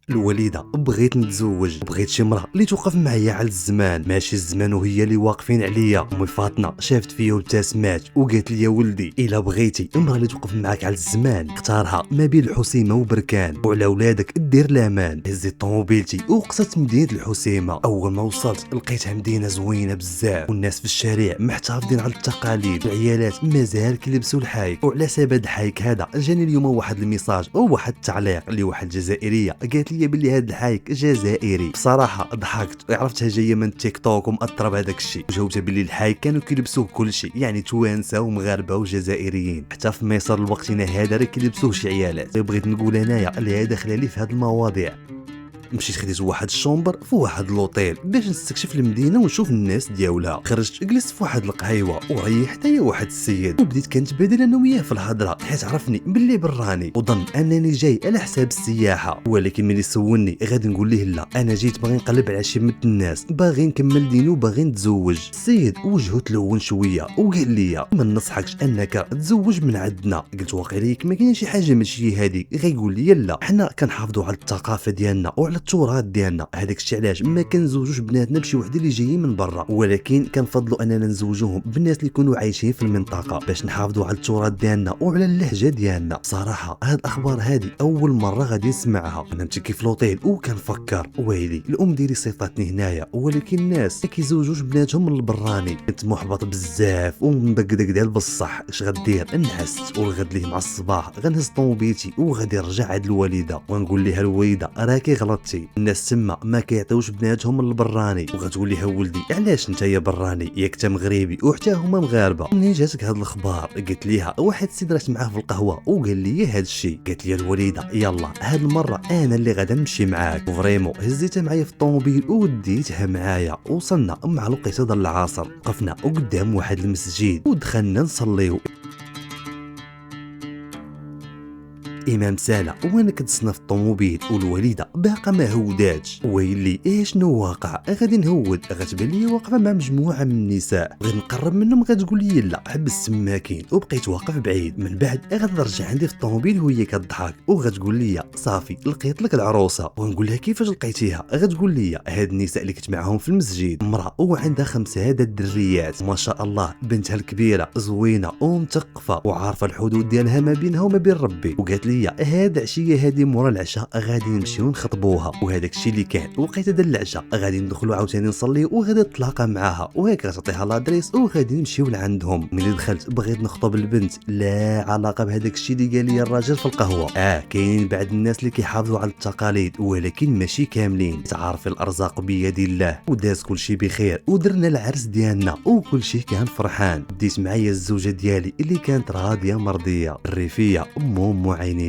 الوليده بغيت نتزوج وبغيت شي مراه اللي توقف معايا على الزمان، ماشي الزمان وهي اللي واقفين عليا. امي فاطمه شافت فيا وابتسمات وقالت لي يا ولدي الا بغيتي المراه اللي توقف معاك على الزمان اختارها ما بين الحسيمه وبركان، وعلى ولادك دير الامان. هزيت طوموبيلتي وقصت مدينه الحسيمه. اول ما وصلت لقيتها مدينه زوينه بزاف، والناس في الشارع محتفظين على التقاليد، العيالات مازال كيلبسوا الحايك. وعلى سبب الحايك هذا جاني اليوم واحد الميساج او واحد التعليق لواحد جزائريه قالت لي بلي هاد الحايك جزائري. بصراحه ضحكت وعرفتها جايه من تيك توك ومأثره بهذاك الشيء، وجاوبتها بلي الحايك كانوا كيلبسوه كلشي، يعني توانسه ومغاربه وجزائريين، حتى في مصر لوقتنا هذا راه كيلبسوه شي عيالات. بغيت نقول انايا اللي هي داخله لي في هاد المواضيع. مشيت خديت واحد الشومبر في واحد لوطيل باش نستكشف المدينه ونشوف الناس ديالها. خرجت جلست في واحد القهيوه وريحت حتى واحد السيد، وبديت كنتبادل انا وياه في الهضره حيت عرفني باللي براني وظن انني جاي على حساب السياحه. ولكن ملي سولني غادي نقول ليه لا، انا جيت باغي نقلب على شي من الناس، باغي نكمل دينو وباغي نتزوج. السيد وجهه تلون شويه وقال لي ما ننصحكش انك تزوج من عندنا. قلت واقيلا ما كاين شي حاجه ماشي هذه. غيقول لي لا حنا كنحافظوا على الثقافه ديالنا وعلى التراث ديالنا، هذاك الشيء علاش ما كنزوجوش بناتنا بشي وحده اللي جايين من برا، ولكن كنفضلوا اننا نزوجوهم بالناس اللي يكونوا عايشين في المنطقه باش نحافظوا على التراث ديالنا وعلى اللهجه ديالنا. بصراحه هاد الاخبار هذه اول مره غادي نسمعها. انا متكي في لوطيل وكنفكر ويلي الام ديالي صيفطتني هنايا، ولكن الناس ما كيزوجوش بناتهم من البراني. كنت محبط بزاف ومدقدق ديال بصح. اش غدير؟ نحست والغد ليه مع الصباح غنهز طوموبيلتي وغادي نرجع عند الوالده ونقول لها الوالده راكي غلطتي، الناس تما ما كيعطيوش بناتهم من البراني. وغتقول لها ولدي علاش انت يا براني ياك انت مغربي وحتى هما مغاربه؟ منين جاتك هاد الاخبار؟ قلت ليها واحد السيد راه معاه في القهوه وقال لي هاد الشيء. قالت لي الوليده يلا هاد المره انا اللي غادا نمشي معاك. وفريمون هزيتها معايا في الطوموبيل وديتها معايا. وصلنا مع الوقيته ديال العصر، وقفنا قدام واحد المسجد ودخلنا نصليو. امام سالا وانا كنتسنى في الطوموبيل والوالده باقا ما هوداتش. ويلي شنو واقع؟ غادي نهود، غتبان لي واقفه مع مجموعه من النساء، بغيت نقرب منهم غتقول لي لا حبس السماكين، وبقيت واقف بعيد. من بعد غادي ترجع عندي في الطوموبيل وهي كتضحك وغتقول لي صافي لقيت لك العروسه. ونقول لها كيفاش لقيتيها؟ غتقول لي هاد النساء اللي كنت معاهم في المسجد امراه وعندها 5 هاد الدريات ما شاء الله، بنتها الكبيره زوينه ومثقفه وعارفه الحدود ديالها ما بينها وما بين ربي. وقالت لي هاد عشيه هادي مورا العشاء غادي نمشيو نخطبوها. وهذاك الشيء اللي كان وقيته ديال العشاء غادي ندخلوا عاوتاني نصلي وغادي نتلاقى معاها، وهيك غتعطيها لادريس وغادي نمشيو لعندهم. ملي دخلت بغيت نخطب البنت لا علاقه بهذاك الشيء اللي قال لي الراجل في القهوه. كاينين بعض الناس اللي كيحافظوا على التقاليد ولكن ماشي كاملين. تعرف الارزاق بيد الله، وداز كل شيء بخير ودرنا العرس ديالنا وكل شيء كان فرحان. ديت معايا الزوجه ديالي اللي كانت راضيه مرضيه، الريفيه ام عينيه.